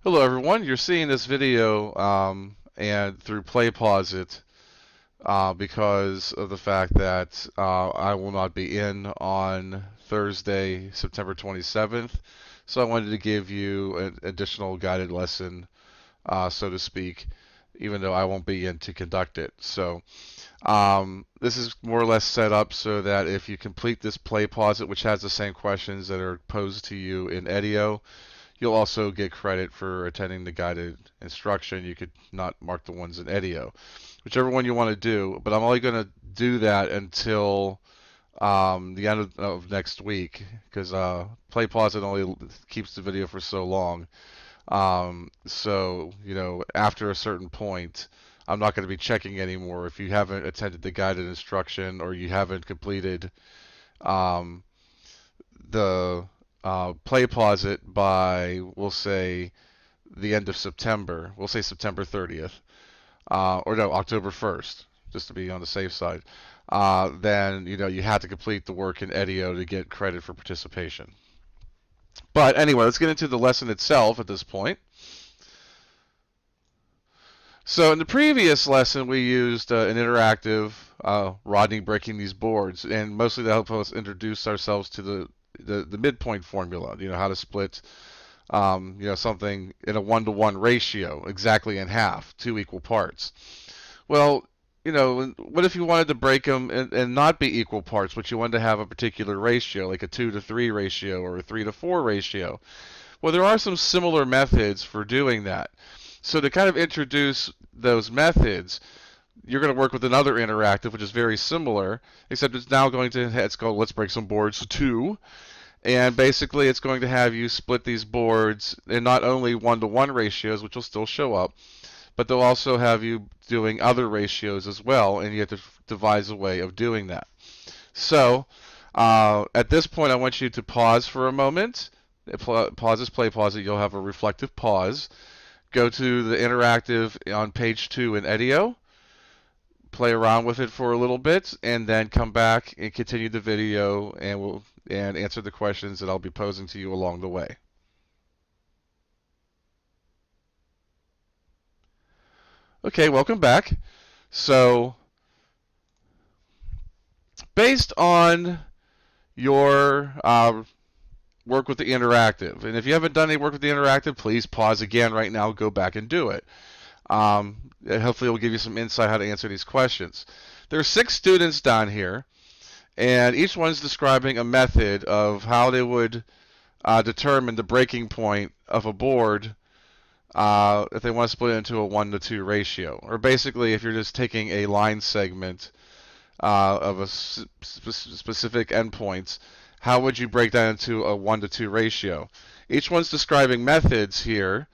Hello everyone, you're seeing this video and through PlayPosit because of the fact that I will not be in on Thursday, September 27th. So I wanted to give you an additional guided lesson, so to speak, even though I won't be in to conduct it. So this is more or less set up so that if you complete this PlayPosit, which has the same questions that are posed to you in Edio, you'll also get credit for attending the guided instruction. You could not mark the ones in Edio, whichever one you want to do. But I'm only going to do that until the end of next week because PlayPosit only keeps the video for so long. So, after a certain point, I'm not going to be checking anymore if you haven't attended the guided instruction or you haven't completed um, the PlayPosit by, we'll say, the end of September. We'll say September 30th, or no, October 1st, just to be on the safe side. Then you have to complete the work in Edio to get credit for participation. But anyway, let's get into the lesson itself at this point. So in the previous lesson, we used an interactive Rodney breaking these boards, and mostly to help us introduce ourselves to the midpoint formula. How to split something in a 1-to-1 ratio, exactly in half, two equal parts. Well, what if you wanted to break them and not be equal parts, but you wanted to have a particular ratio, like a 2-to-3 ratio or a 3-to-4 ratio? Well, there are some similar methods for doing that. So to kind of introduce those methods, you're going to work with another interactive, which is very similar, except it's now it's called Let's Break Some Boards 2. And basically, it's going to have you split these boards in not only 1-to-1 ratios, which will still show up, but they'll also have you doing other ratios as well, and you have to devise a way of doing that. So, at this point, I want you to pause for a moment. Pause this PlayPosit. You'll have a reflective pause. Go to the interactive on page 2 in Edio. Play around with it for a little bit, and then come back and continue the video, and answer the questions that I'll be posing to you along the way. Okay, welcome back. So, based on your work with the interactive, and if you haven't done any work with the interactive, please pause again right now, go back and do it. Hopefully, it will give you some insight how to answer these questions. There are 6 students down here, and each one's describing a method of how they would determine the breaking point of a board if they want to split it into a 1-to-2 ratio. Or basically, if you're just taking a line segment of a specific endpoints, how would you break that into a 1-to-2 ratio? Each one's describing methods here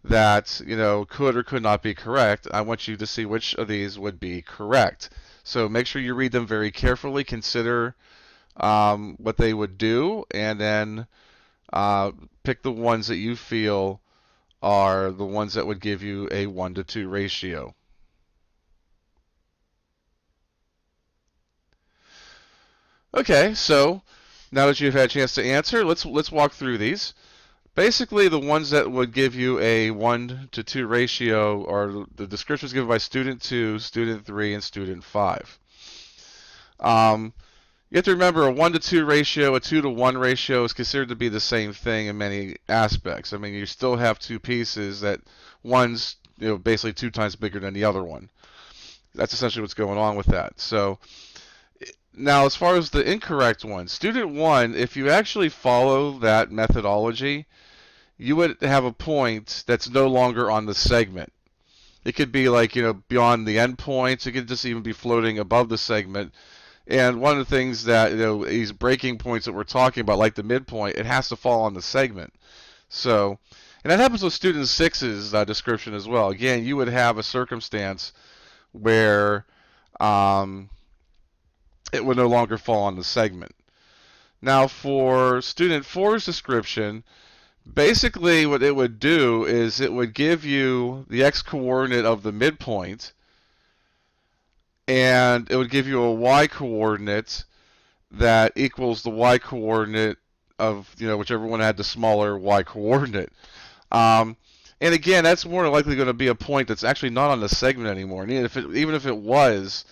that could or could not be correct. I want you to see which of these would be correct. So make sure you read them very carefully, consider what they would do, and then pick the ones that you feel are the ones that would give you a 1-to-2 ratio. Okay, so now that you've had a chance to answer, let's walk through these. Basically, the ones that would give you a 1-to-2 ratio are the descriptions given by student 2, student 3, and student 5. You have to remember a 1-to-2 ratio, a 2-to-1 ratio is considered to be the same thing in many aspects. I mean, you still have two pieces that one's basically 2 times bigger than the other one. That's essentially what's going on with that. So now, as far as the incorrect one, student 1, if you actually follow that methodology, you would have a point that's no longer on the segment. It could be like, beyond the endpoints. It could just even be floating above the segment. And one of the things that, these breaking points that we're talking about, like the midpoint, it has to fall on the segment. So, and that happens with student 6's description as well. Again, you would have a circumstance where it would no longer fall on the segment. Now, for student 4's description, basically what it would do is it would give you the x-coordinate of the midpoint, and it would give you a y-coordinate that equals the y-coordinate of whichever one had the smaller y-coordinate. Um, and again, that's more likely going to be a point that's actually not on the segment anymore. And even if it was,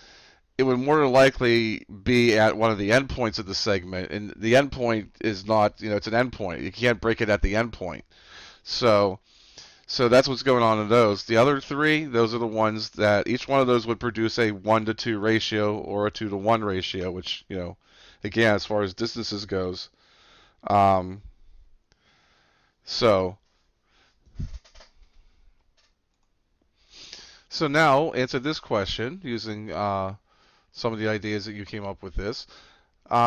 it would more than likely be at one of the endpoints of the segment. And the endpoint is not, it's an endpoint. You can't break it at the endpoint. So that's what's going on in those. The other three, those are the ones that each one of those would produce a 1-to-2 ratio or a 2-to-1 ratio, which, again, as far as distances goes. Um, so now answer this question using some of the ideas that you came up with this.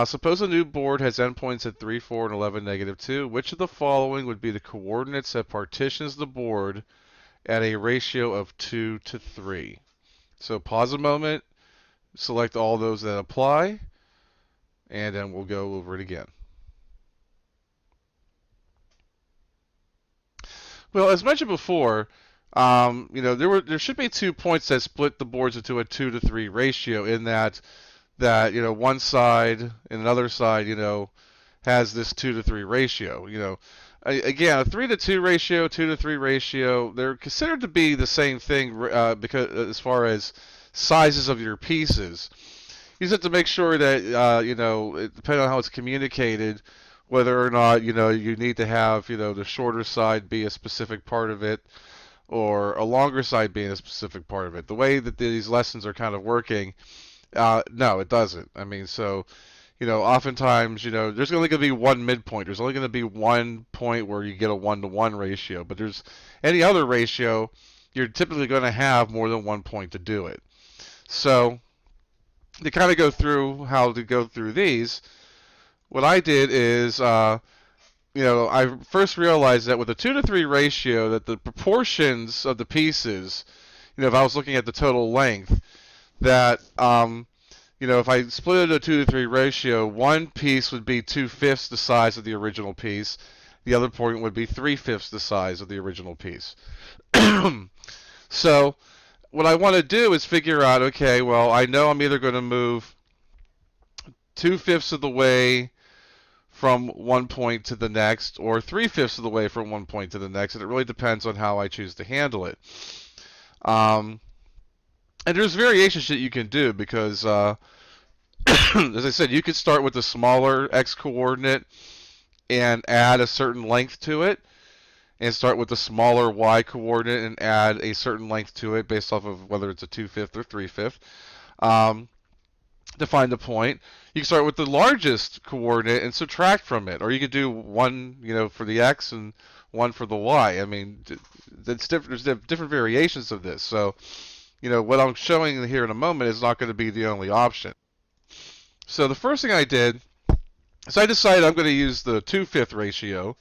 Suppose a new board has endpoints at 3, 4, and 11, -2. Which of the following would be the coordinates that partitions the board at a ratio of 2 to 3? So pause a moment, select all those that apply, and then we'll go over it again. Well, as mentioned before, there should be 2 points that split the boards into a 2 to 3 ratio. In that one side and another side has this 2 to 3 ratio. Again, a 3 to 2 ratio, 2 to 3 ratio, they're considered to be the same thing because as far as sizes of your pieces. You just have to make sure that depending on how it's communicated, whether or not you need to have the shorter side be a specific part of it, or a longer side being a specific part of it. The way that these lessons are kind of working, no, it doesn't. I mean, so oftentimes there's only going to be one midpoint. There's only going to be one point where you get a 1-to-1 ratio, but there's any other ratio, you're typically going to have more than one point to do it. So to kind of go through how to go through these, what I did is, I first realized that with a 2 to 3 ratio, that the proportions of the pieces, if I was looking at the total length, that, if I split it into a 2 to 3 ratio, one piece would be 2/5 the size of the original piece. The other point would be 3/5 the size of the original piece. So what I want to do is figure out, okay, well, I know I'm either going to move 2/5 of the way from one point to the next, or 3/5 of the way from one point to the next, and it really depends on how I choose to handle it. And there's variations that you can do because, as I said, you could start with the smaller x coordinate and add a certain length to it, and start with the smaller y coordinate and add a certain length to it based off of whether it's a 2/5 or 3/5 to find the point. You can start with the largest coordinate and subtract from it, or you could do one, for the x and one for the y. I mean, there's different variations of this. So, what I'm showing here in a moment is not going to be the only option. So the first thing I did is I decided I'm going to use the 2/5 ratio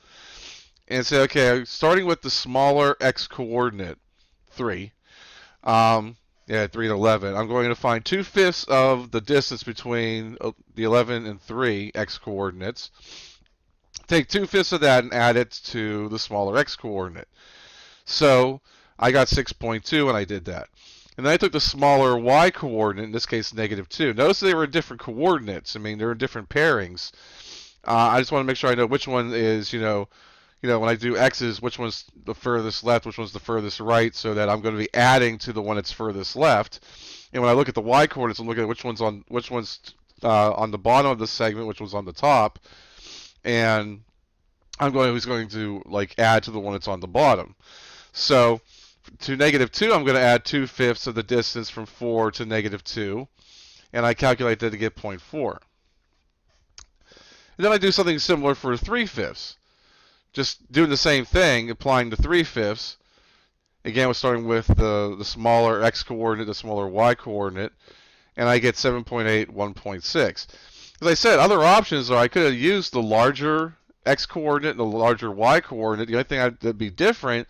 and say, okay, starting with the smaller x coordinate, 3. 3 and 11. I'm going to find 2/5 of the distance between the 11 and 3 x coordinates. Take 2/5 of that and add it to the smaller x coordinate. So I got 6.2 when I did that. And then I took the smaller y coordinate, in this case -2. Notice they were different coordinates. I mean, they're in different pairings. I just want to make sure I know which one is, when I do x's, which one's the furthest left, which one's the furthest right, so that I'm going to be adding to the one that's furthest left. And when I look at the y coordinates, I'm looking at which one's on the bottom of the segment, which one's on the top, and who's going to add to the one that's on the bottom. So to -2, I'm going to add 2/5 of the distance from 4 to -2, and I calculate that to get 0.4. And then I do something similar for 3/5. Just doing the same thing, applying the 3/5. Again, we're starting with the smaller x coordinate, the smaller y coordinate, and I get 7.8, 1.6. As I said, other options are I could have used the larger x coordinate and the larger y coordinate. The only thing that'd be different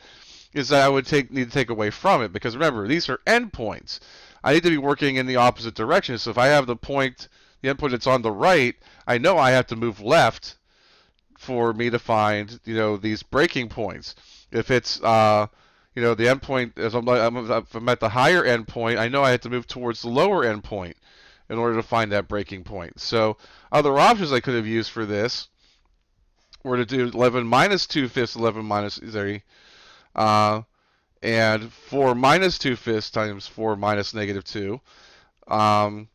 is that I would need to take away from it, because remember, these are endpoints. I need to be working in the opposite direction. So if I have the endpoint that's on the right, I know I have to move left for me to find, these breaking points. If it's, the endpoint, if I'm at the higher endpoint, I know I have to move towards the lower endpoint in order to find that breaking point. So other options I could have used for this were to do 11 minus 2/5, 11 minus 3, Uh, and 4 minus 2/5 times 4 minus -2. Um,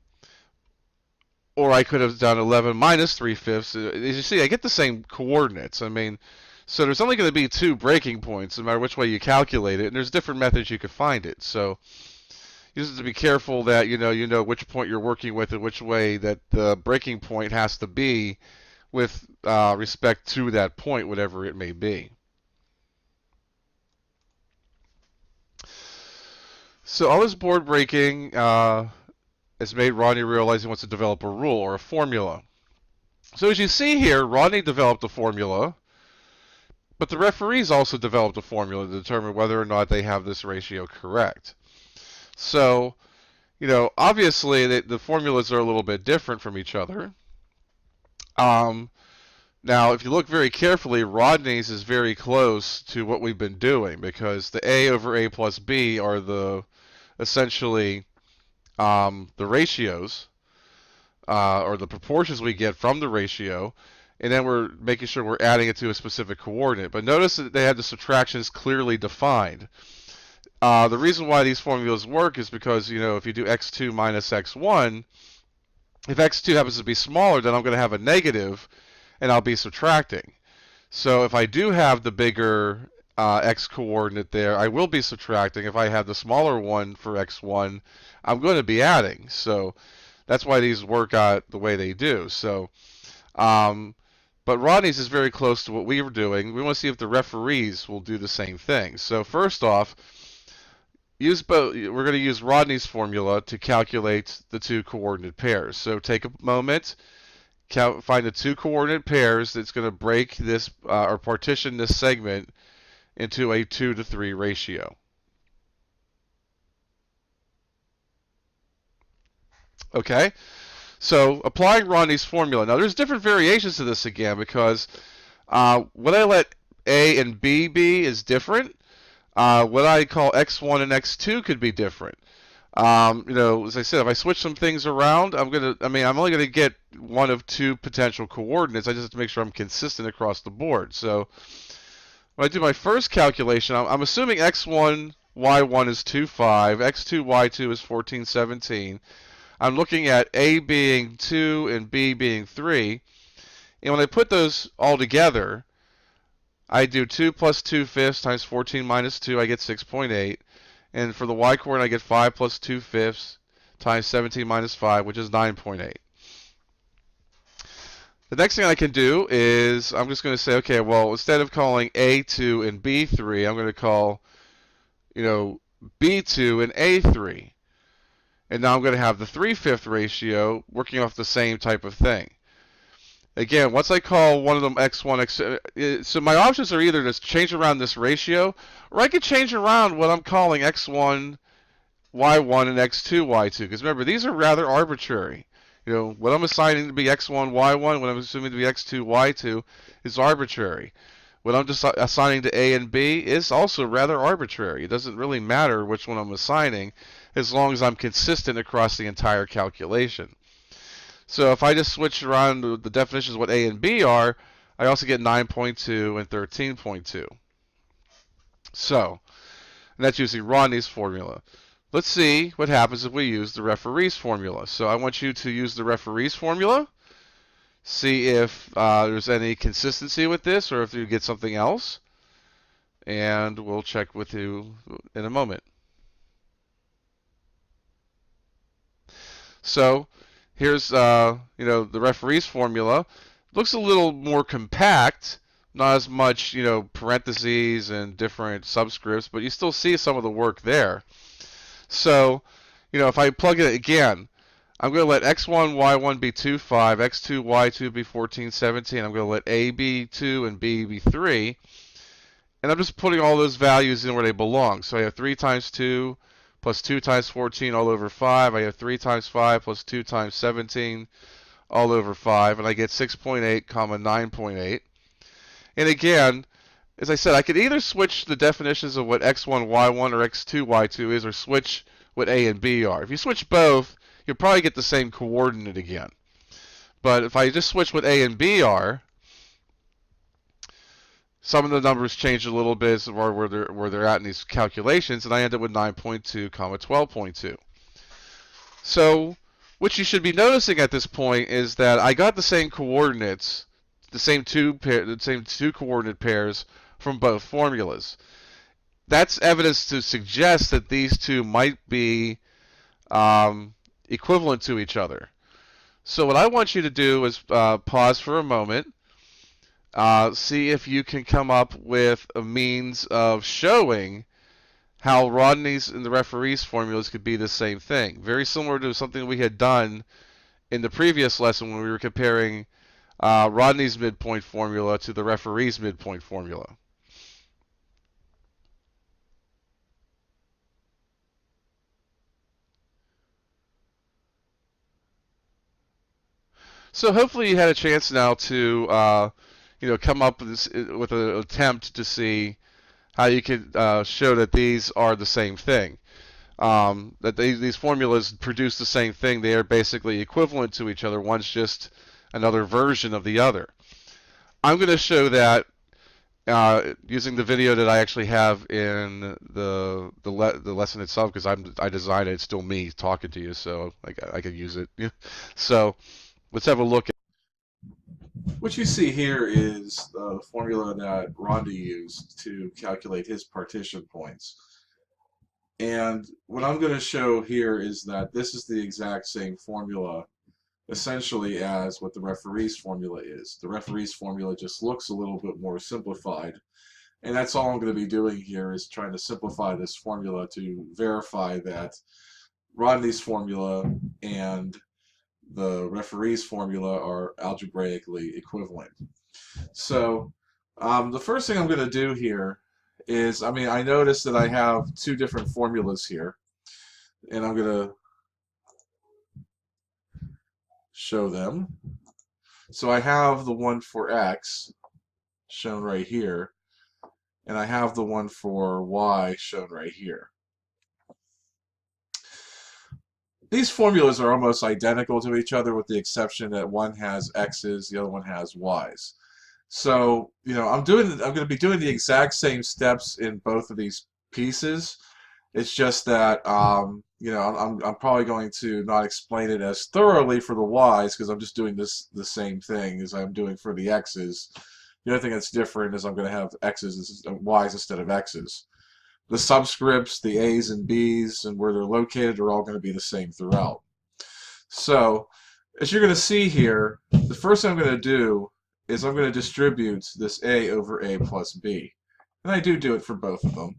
or I could have done 11 minus 3/5. As you see, I get the same coordinates. I mean, so there's only going to be 2 breaking points, no matter which way you calculate it, and there's different methods you could find it. So you just have to be careful that you know which point you're working with and which way that the breaking point has to be with respect to that point, whatever it may be. So all this board breaking has made Rodney realize he wants to develop a rule or a formula. So as you see here, Rodney developed a formula, but the referees also developed a formula to determine whether or not they have this ratio correct. So, obviously the formulas are a little bit different from each other. Now, if you look very carefully, Rodney's is very close to what we've been doing because the A over A plus B are essentially the ratios or the proportions we get from the ratio, and then we're making sure we're adding it to a specific coordinate. But notice that they had the subtractions clearly defined. The reason why these formulas work is because, if you do x2 minus x1, if x2 happens to be smaller, then I'm going to have a negative, and I'll be subtracting. So if I do have the bigger x coordinate there, I will be subtracting. If I have the smaller one for x1, I'm going to be adding. So that's why these work out the way they do. So, but Rodney's is very close to what we were doing. We want to see if the referees will do the same thing. So first off, we're going to use Rodney's formula to calculate the 2 coordinate pairs. So take a moment, find the 2 coordinate pairs that's going to break this or partition this segment into a 2:3 ratio. Okay, so applying Rodney's formula. Now there's different variations to this again because what I let A and B be is different. What I call x1 and x2 could be different. As I said, if I switch some things around, I'm only gonna get one of 2 potential coordinates. I just have to make sure I'm consistent across the board. So when I do my first calculation, I'm assuming x1, y1 is 2, 5, x2, y2 is 14, 17. I'm looking at A being 2 and B being 3. And when I put those all together, I do 2 plus 2/5 times 14 minus 2, I get 6.8. And for the y coordinate, I get 5 plus 2/5 times 17 minus 5, which is 9.8. The next thing I can do is I'm just going to say, okay, well, instead of calling A2 and B3, I'm going to call, B2 and A3. And now I'm going to have the 3/5 ratio working off the same type of thing. Again, once I call one of them x1, x2, so my options are either to change around this ratio, or I could change around what I'm calling x1, y1, and x2, y2. Because remember, these are rather arbitrary. What I'm assigning to be x1, y1, what I'm assuming to be x2, y2 is arbitrary. What I'm just assigning to A and B is also rather arbitrary. It doesn't really matter which one I'm assigning as long as I'm consistent across the entire calculation. So if I just switch around the definitions of what A and B are, I also get 9.2 and 13.2. So, and that's using Rodney's formula. Let's see what happens if we use the referee's formula. So I want you to use the referee's formula, see if there's any consistency with this or if you get something else, and we'll check with you in a moment. So here's the referee's formula. Looks a little more compact, not as much parentheses and different subscripts, but you still see some of the work there. So if I plug it again, I'm going to let x1, y1 be 2, 5, x2, y2 be 14, 17. I'm going to let A be 2 and B be 3. And I'm just putting all those values in where they belong. So I have 3 times 2 plus 2 times 14 all over 5. I have 3 times 5 plus 2 times 17 all over 5. And I get 6.8, 9.8. And again, as I said, I could either switch the definitions of what x1, y1 or x2, y2 is, or switch what A and B are. If you switch both, you'll probably get the same coordinate again. But if I just switch what A and B are, Some of the numbers change a little bit as far where they're at in these calculations, and I end up with 9.2, 12.2. So what you should be noticing at this point is that I got the same coordinates, the same two coordinate pairs from both formulas. That's evidence to suggest that these two might be equivalent to each other. So what I want you to do is pause for a moment, see if you can come up with a means of showing how Rodney's and the referee's formulas could be the same thing. Very similar to something we had done in the previous lesson when we were comparing Rodney's midpoint formula to the referee's midpoint formula. So hopefully you had a chance now to come up with an attempt to see how you could show that these are the same thing. That these formulas produce the same thing. They are basically equivalent to each other. One's just another version of the other. I'm going to show that using the video that I actually have in the lesson itself, because I designed it. It's still me talking to you, so I could use it. So let's have a look. What you see here is the formula that Rodney used to calculate his partition points. And what I'm going to show here is that this is the exact same formula essentially as what the referee's formula is. The referee's formula just looks a little bit more simplified. And that's all I'm going to be doing here is trying to simplify this formula to verify that Rodney's formula and the referee's formula are algebraically equivalent. So the first thing I'm going to do here is, I notice that I have two different formulas here, and I'm going to show them. So I have the one for x shown right here, and I have the one for y shown right here. These formulas are almost identical to each other with the exception that one has x's, the other one has y's. So, I'm going to be doing the exact same steps in both of these pieces. It's just that, I'm probably going to not explain it as thoroughly for the y's because I'm just doing the same thing as I'm doing for the x's. The other thing that's different is I'm going to have x's and y's instead of x's. The subscripts, the a's and b's, and where they're located are all going to be the same throughout. So, as you're going to see here, the first thing I'm going to do is I'm going to distribute this a over a plus b. And I do it for both of them.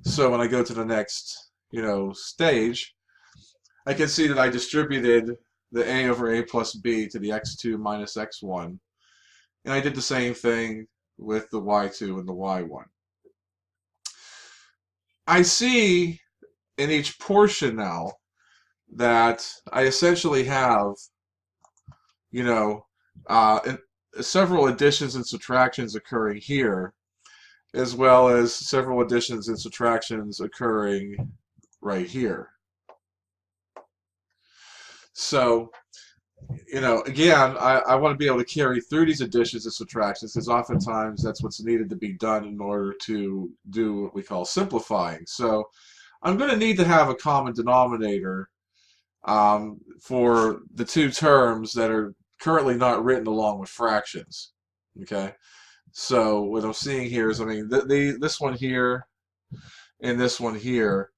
So when I go to the next, stage, I can see that I distributed the a over a plus b to the x2 minus x1. And I did the same thing with the y2 and the y1. I see in each portion now that I essentially have, several additions and subtractions occurring here, as well as several additions and subtractions occurring right here. So, again, I want to be able to carry through these additions and subtractions because oftentimes that's what's needed to be done in order to do what we call simplifying. So I'm going to need to have a common denominator for the two terms that are currently not written along with fractions. Okay, so what I'm seeing here is, this one here and this one here,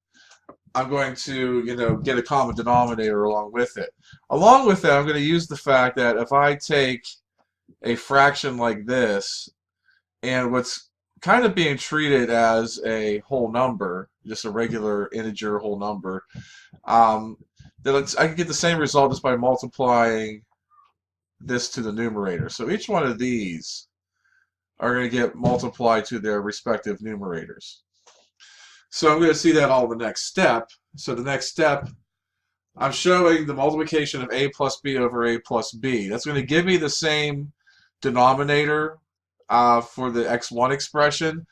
I'm going to, get a common denominator along with it. Along with that, I'm going to use the fact that if I take a fraction like this and what's kind of being treated as a whole number, just a regular integer whole number, then I can get the same result just by multiplying this to the numerator. So each one of these are going to get multiplied to their respective numerators. So I'm going to see that all in the next step. So the next step, I'm showing the multiplication of a plus b over a plus b. That's going to give me the same denominator for the x1 expression,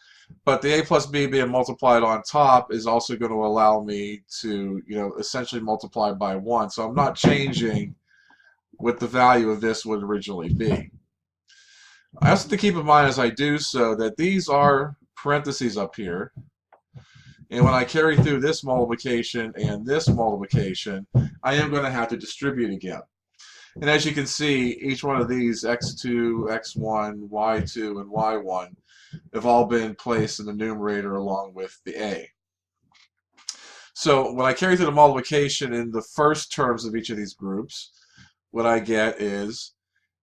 but the a plus b being multiplied on top is also going to allow me to, essentially multiply by 1. So I'm not changing what the value of this would originally be. I also have to keep in mind as I do so that these are parentheses up here. And when I carry through this multiplication and this multiplication, I am going to have to distribute again. And as you can see, each one of these x2, x1, y2, and y1 have all been placed in the numerator along with the a. So when I carry through the multiplication in the first terms of each of these groups, what I get is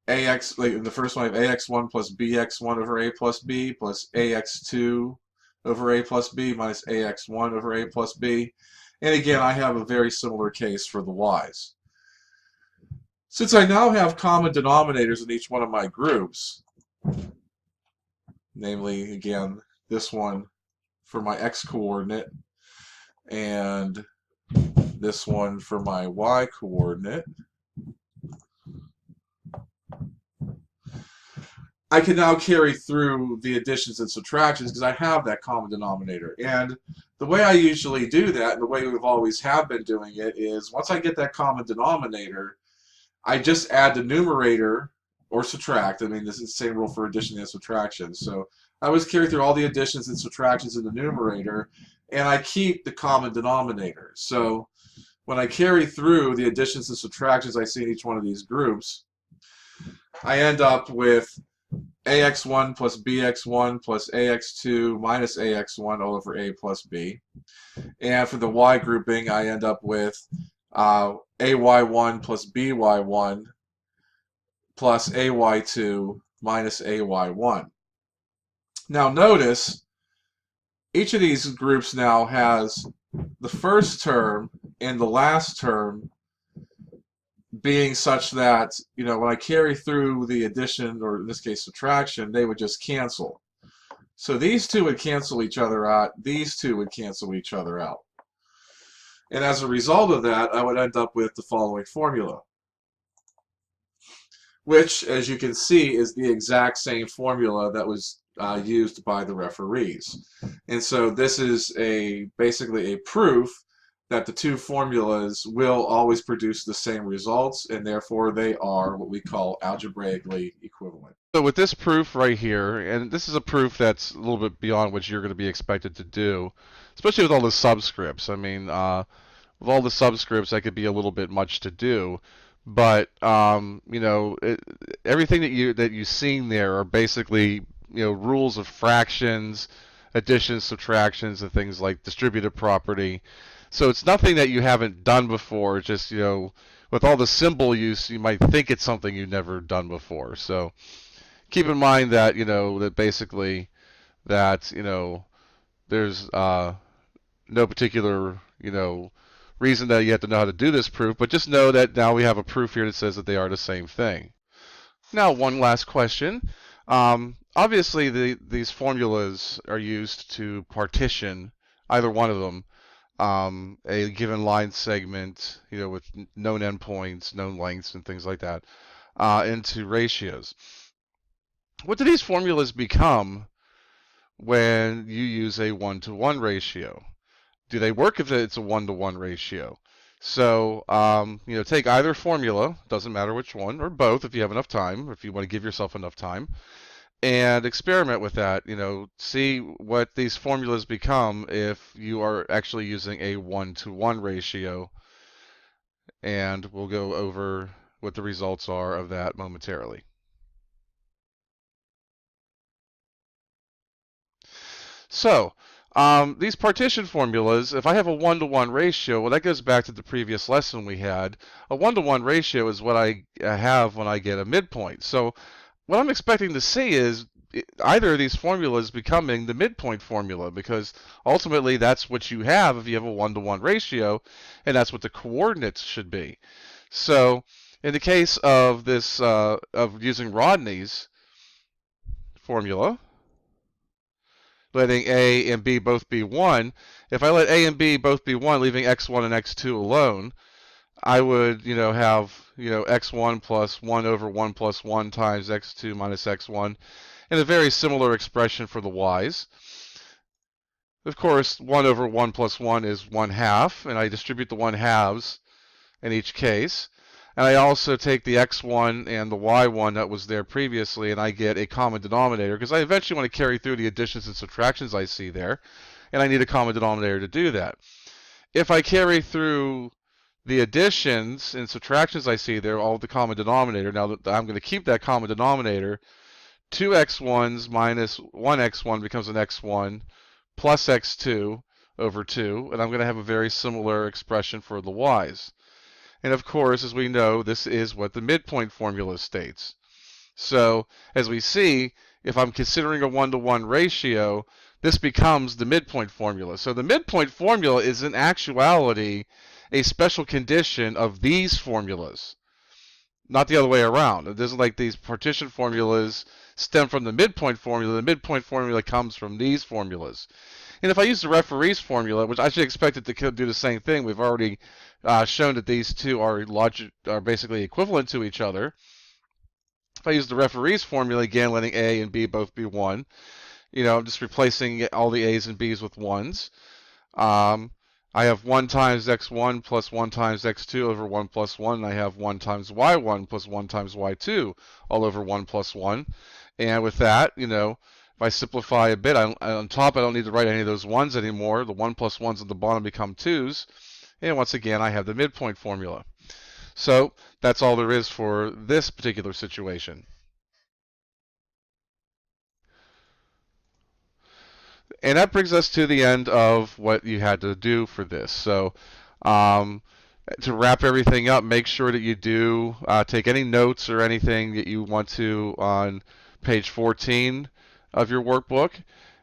ax, like in the first one, I have ax1 plus bx1 over a plus b plus ax2 over a plus b minus ax1 over a plus b. And again, I have a very similar case for the y's. Since I now have common denominators in each one of my groups, namely, again, this one for my x coordinate and this one for my y coordinate, I can now carry through the additions and subtractions because I have that common denominator. And the way I usually do that, and the way we've always have been doing it, is once I get that common denominator, I just add the numerator or subtract. I mean, this is the same rule for addition and subtraction. So I always carry through all the additions and subtractions in the numerator, and I keep the common denominator. So when I carry through the additions and subtractions I see in each one of these groups, I end up with ax1 plus bx1 plus ax2 minus ax1 all over a plus b. And for the y grouping, I end up with ay1 plus by1 plus ay2 minus ay1. Now notice, each of these groups now has the first term and the last term being such that, you know, when I carry through the addition, or in this case subtraction, they would just cancel. So these two would cancel each other out, these two would cancel each other out. And as a result of that, I would end up with the following formula, which, as you can see, is the exact same formula that was used by the referees. And so this is basically a proof that the two formulas will always produce the same results, and therefore they are what we call algebraically equivalent. So with this proof right here, and this is a proof that's a little bit beyond what you're going to be expected to do, especially with all the subscripts. I mean, with all the subscripts, that could be a little bit much to do. But you know, everything that you've seen there are basically, you know, rules of fractions, additions, subtractions, and things like distributive property. So it's nothing that you haven't done before. It's just, you know, with all the symbol use, you might think it's something you've never done before. So keep in mind that, you know, that basically that, you know, there's no particular, you know, reason that you have to know how to do this proof, but just know that now we have a proof here that says that they are the same thing. Now, one last question. Obviously, these formulas are used to partition either one of them, a given line segment, you know, with known endpoints, known lengths, and things like that, into ratios. What do these formulas become when you use a 1-to-1 ratio? Do they work if it's a 1-to-1 ratio? So, you know, take either formula, doesn't matter which one, or both if you have enough time, if you want to give yourself enough time, and experiment with that. You know, see what these formulas become if you are actually using a 1-to-1 ratio, and we'll go over what the results are of that momentarily. So, these partition formulas, if I have a 1-to-1 ratio, well, that goes back to the previous lesson we had. A 1-to-1 ratio is what I have when I get a midpoint. So what I'm expecting to see is either of these formulas becoming the midpoint formula, because ultimately that's what you have if you have a 1-to-1 ratio, and that's what the coordinates should be. So in the case of this, of using Rodney's formula, letting A and B both be 1, if I let A and B both be 1, leaving x1 and x2 alone, I would, you know, have, you know, x1 plus 1 over 1 plus 1 times x2 minus x1, and a very similar expression for the y's. Of course, 1 over 1 plus 1 is 1/2, and I distribute the 1/2s in each case. And I also take the x1 and the y1 that was there previously, and I get a common denominator, because I eventually want to carry through the additions and subtractions I see there, and I need a common denominator to do that. If I carry through the additions and subtractions I see there, all the common denominator, now that I'm going to keep that common denominator, 2x1s minus 1x1 becomes an x1 plus x2 over 2, and I'm going to have a very similar expression for the y's. And of course, as we know, this is what the midpoint formula states. So, as we see, if I'm considering a 1-to-1 ratio, this becomes the midpoint formula. So the midpoint formula is in actuality a special condition of these formulas, not the other way around. It isn't like these partition formulas stem from the midpoint formula. The midpoint formula comes from these formulas. And if I use the referee's formula, which I should expect it to do the same thing, we've already shown that these two are basically equivalent to each other. If I use the referee's formula again, letting A and B both be 1, I'm just replacing all the A's and B's with 1s. I have 1 times x1 plus 1 times x2 over 1 plus 1, and I have 1 times y1 plus 1 times y2 all over 1 plus 1. And with that, if I simplify a bit, on top I don't need to write any of those 1s anymore. The 1 plus 1s at the bottom become 2s. And once again, I have the midpoint formula. So that's all there is for this particular situation. And that brings us to the end of what you had to do for this. So to wrap everything up, make sure that you do take any notes or anything that you want to on page 14 of your workbook,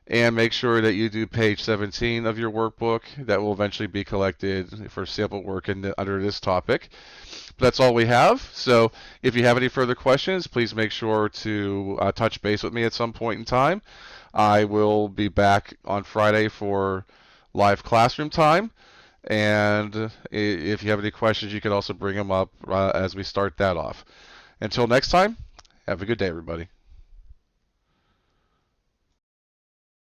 and make sure that you do page 17 of your workbook. That will eventually be collected for sample work under this topic. But that's all we have. So if you have any further questions, please make sure to touch base with me at some point in time. I will be back on Friday for live classroom time. And if you have any questions, you can also bring them up as we start that off. Until next time, have a good day, everybody.